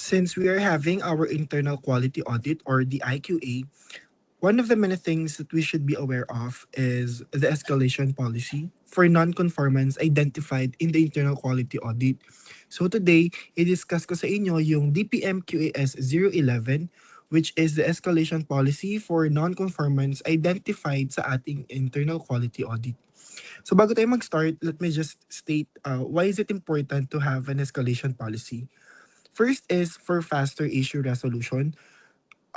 Since we are having our internal quality audit or the IQA, one of the many things that we should be aware of is the escalation policy for non-conformance identified in the internal quality audit. So today, i-discuss ko sa inyo yung DPM QAS 011, which is the escalation policy for non-conformance identified sa ating internal quality audit. So bago tayo mag-start, let me just state why is it important to have an escalation policy. First is for faster issue resolution.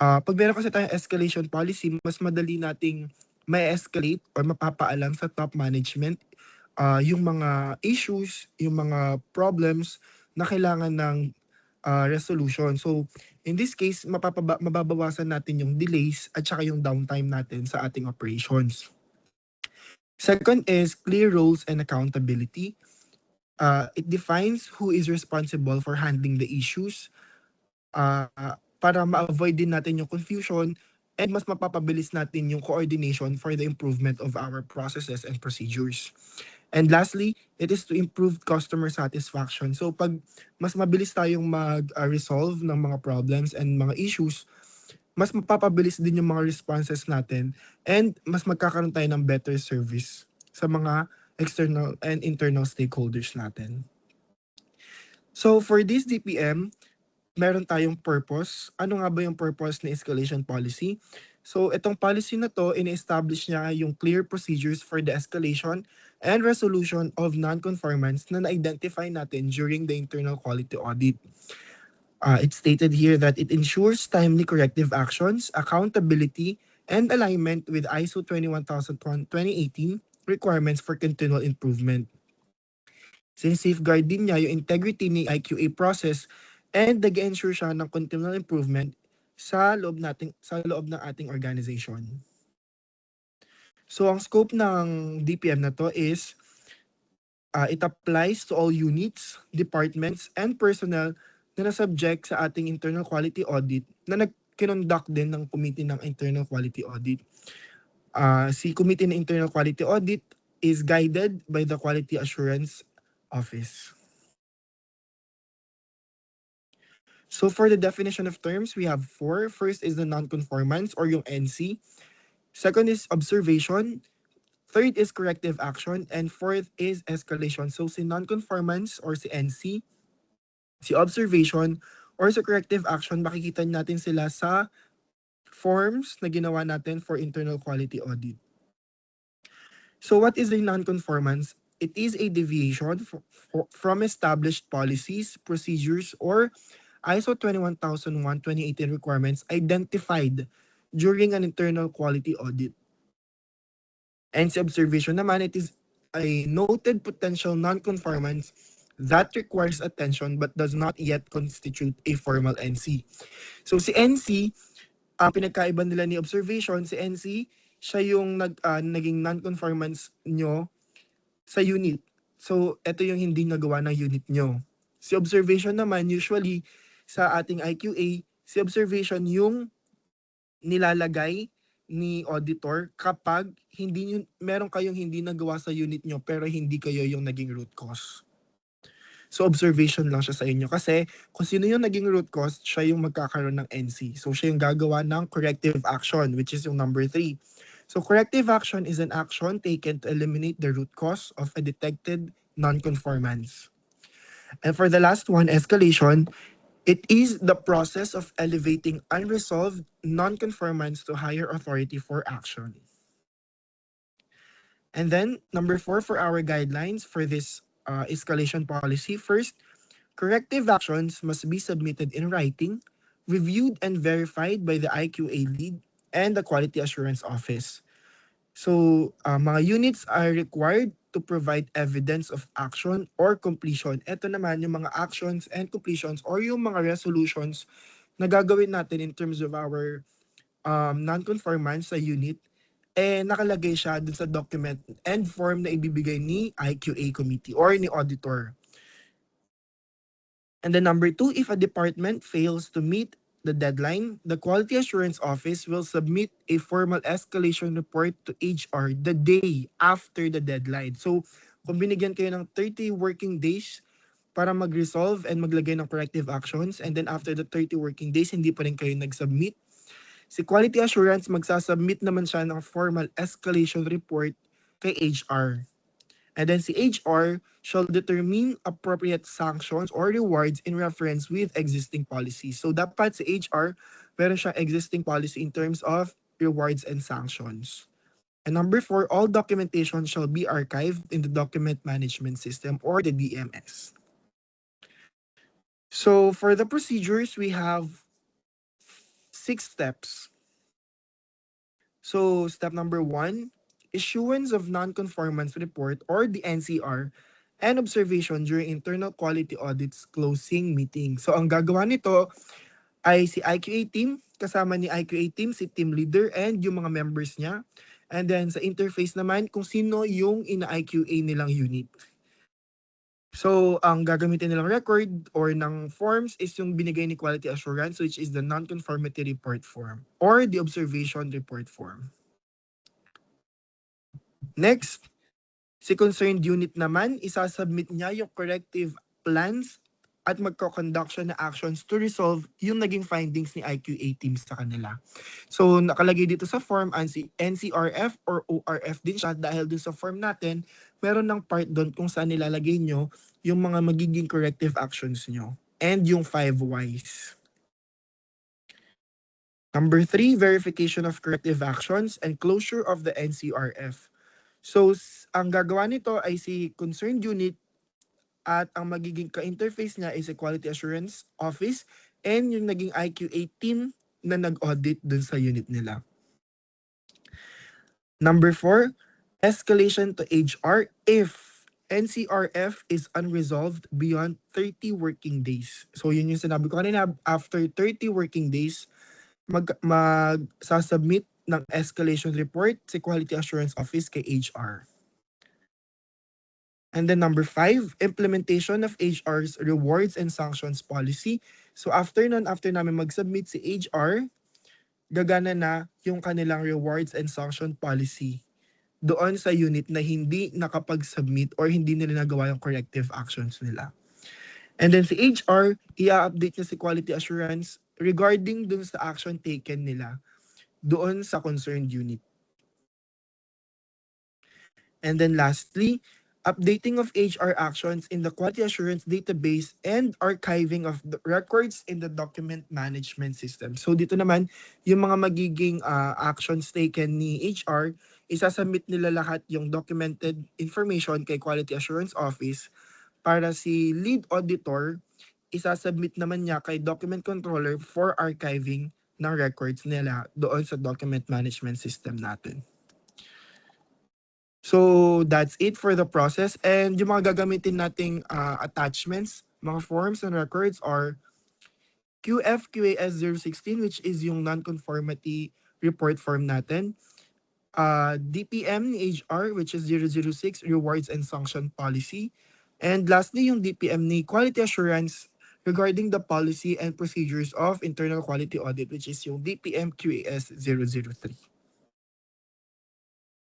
Pag meron kasi tayong escalation policy, mas madali nating may escalate or mapapaalam sa top management yung mga issues, yung mga problems na kailangan ng resolution. So, in this case, mababawasan natin yung delays at saka yung downtime natin sa ating operations. Second is clear roles and accountability. It defines who is responsible for handling the issues, para ma-avoid din natin yung confusion and mas mapapabilis natin yung coordination for the improvement of our processes and procedures. And lastly, it is to improve customer satisfaction. So pag mas mabilis tayong mag-resolve ng mga problems and mga issues, mas mapapabilis din yung mga responses natin and mas magkakaroon tayo ng better service sa mga external and internal stakeholders natin. So for this DPM, meron tayong purpose. Ano nga ba yung purpose ng escalation policy? So itong policy na to, ini-establish niya yung clear procedures for the escalation and resolution of non-conformance na na-identify natin during the internal quality audit. It's stated here that it ensures timely corrective actions, accountability, and alignment with ISO 21000-2018 requirements for continual improvement. Sinisafeguard din niya yung integrity ni IQA process and nag-ensure siya ng continual improvement sa loob ng ating organization. So ang scope ng DPM na to is it applies to all units, departments, and personnel na nasubject sa ating internal quality audit na nag-conduct din ng Committee ng Internal Quality Audit. Si Committee ng Internal Quality Audit is guided by the Quality Assurance Office. So for the definition of terms, we have four. First is the non-conformance or yung NC. Second is observation. Third is corrective action. And fourth is escalation. So si non-conformance or si NC, si observation, or sa corrective action, makikita natin sila sa forms na ginawa natin for internal quality audit. So what is the non-conformance? It is a deviation from established policies, procedures, or ISO 21001-2018 requirements identified during an internal quality audit. And sa observation naman, it is a noted potential non-conformance that requires attention but does not yet constitute a formal NC. So si NC, ang pinagkaiba nila ni observation, si NC, siya yung naging non-conformance nyo sa unit. So ito yung hindi nagawa ng unit nyo. Si observation naman, usually, sa ating IQA, si observation yung nilalagay ni auditor kapag meron kayong hindi nagawa sa unit nyo pero hindi kayo yung naging root cause. So observation lang siya sa inyo kasi kung sino yung naging root cause, siya yung magkakaroon ng NC. So siya yung gagawa ng corrective action, which is yung number 3. So corrective action is an action taken to eliminate the root cause of a detected non-conformance. And for the last one, escalation, it is the process of elevating unresolved non-conformance to higher authority for action. And then number 4 for our guidelines for this escalation policy. First, corrective actions must be submitted in writing, reviewed and verified by the IQA lead and the Quality Assurance Office. So, mga units are required to provide evidence of action or completion. Ito naman yung mga actions and completions or yung mga resolutions na gagawin natin in terms of our non-conformance sa unit, nakalagay siya dun sa document and form na ibibigay ni IQA committee or ni auditor. And then number 2, if a department fails to meet the deadline, the Quality Assurance Office will submit a formal escalation report to HR the day after the deadline. So, kung binigyan kayo ng 30 working days para mag-resolve and maglagay ng corrective actions, and then after the 30 working days, hindi pa rin kayo nag-submit, si quality assurance magsasubmit naman siya ng formal escalation report kay HR. And then si HR shall determine appropriate sanctions or rewards in reference with existing policies. So dapat si HR, meron siyang existing policy in terms of rewards and sanctions. And number 4, all documentation shall be archived in the document management system or the DMS. So for the procedures, we have 6 steps. So step number 1, issuance of non-conformance report or the NCR and observation during internal quality audits closing meeting. So ang gagawa nito ay si IQA team, kasama ni IQA team, si team leader and yung mga members niya. And then sa interface naman, kung sino yung ina-IQA nilang unit. So, ang gagamitin nilang record or ng forms is yung binigay ni Quality Assurance, which is the non-conformity report form or the observation report form. Next, si concerned unit naman, isasubmit niya yung corrective plans at magko-conduct siya na actions to resolve yung naging findings ni IQA team sa kanila. So, nakalagay dito sa form ang si NCRF or ORF din siya dahil dun sa form natin, meron ng part doon kung saan nilalagay nyo yung mga magiging corrective actions nyo and yung 5 whys. Number 3, verification of corrective actions and closure of the NCRF. So, ang gagawa nito ay si concerned unit at ang magiging ka-interface niya is a Quality Assurance Office and yung naging IQA team na nag-audit dun sa unit nila. Number 4, escalation to HR if NCRF is unresolved beyond 30 working days. So yun yung sinabi ko kanina, after 30 working days, mag-submit ng escalation report si Quality Assurance Office kay HR. And then number 5, implementation of HR's rewards and sanctions policy. So after namin mag-submit si HR, gagana na yung kanilang rewards and sanction policy doon sa unit na hindi nakapag-submit or hindi nila nagawa yung corrective actions nila. And then si HR, i-update niya si Quality Assurance regarding dun sa action taken nila doon sa concerned unit. And then lastly, updating of HR actions in the quality assurance database and archiving of the records in the document management system. So dito naman, yung mga magiging actions taken ni HR, isasubmit nila lahat yung documented information kay Quality Assurance Office para si lead auditor, isasubmit naman niya kay document controller for archiving ng records nila doon sa document management system natin. So that's it for the process. And yung mga gagamitin nating attachments, mga forms and records are QF-QAS 016, which is yung non-conformity report form natin. DPM ni HR, which is 006, rewards and sanction policy. And lastly, yung DPM ni quality assurance regarding the policy and procedures of internal quality audit, which is yung DPM QAS 003.